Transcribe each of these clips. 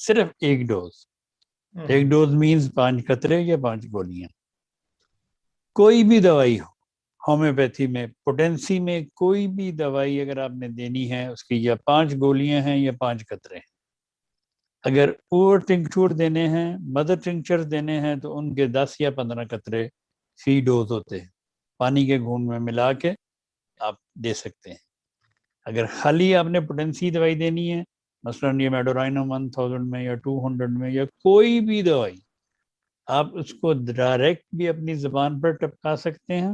صرف ایک ڈوز. ایک ڈوز مینز 5 قطرے یا 5 گولیاں. کوئی بھی دوائی ہو، ہومیوپیتھی میں، پوٹینسی میں، کوئی بھی دوائی اگر آپ نے دینی ہے اس کی یا 5 گولیاں ہیں یا 5 قطرے ہیں. اگر اوور ٹنکچر دینے ہیں، مدر ٹنکچر دینے ہیں تو ان کے 10 یا 15 قطرے فی ڈوز ہوتے ہیں، پانی کے گھونٹ میں ملا کے آپ دے سکتے ہیں. اگر خالی آپ نے پوٹینسی دوائی دینی ہے، مثلاً یہ میڈورائنم 1000 میں یا 200 میں یا کوئی بھی دوائی، آپ اس کو ڈائریکٹ بھی اپنی زبان پر ٹپکا سکتے ہیں،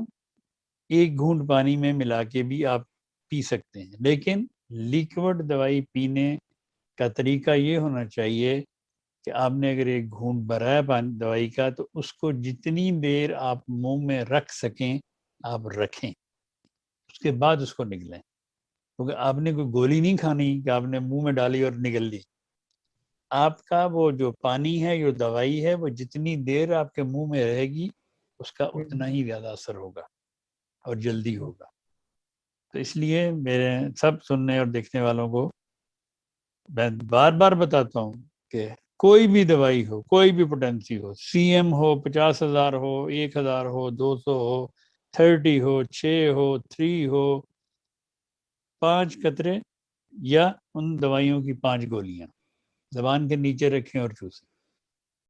ایک گھونٹ پانی میں ملا کے بھی آپ پی سکتے ہیں. لیکن لیکوڈ دوائی پینے کا طریقہ یہ ہونا چاہیے کہ آپ نے اگر ایک گھونٹ بھرا ہے دوائی کا تو اس کو جتنی دیر آپ منہ میں رکھ سکیں آپ رکھیں، اس کے بعد اس کو نگلیں. کیونکہ آپ نے کوئی گولی نہیں کھانی کہ آپ نے منہ میں ڈالی اور نگل لی. آپ کا وہ جو پانی ہے، جو دوائی ہے، وہ جتنی دیر آپ کے منہ میں رہے گی اس کا اتنا ہی زیادہ اثر ہوگا اور جلدی ہوگا. تو اس لیے میرے سب سننے اور دیکھنے والوں کو میں بار بار بتاتا ہوں کہ کوئی بھی دوائی ہو، کوئی بھی پوٹینسی ہو، سی ایم ہو، 50,000 ہو، 1,000 ہو، 200 ہو، 30 ہو، 6 ہو، 3 ہو، 5 قطرے یا ان دوائیوں کی 5 گولیاں زبان کے نیچے رکھیں اور چوسیں.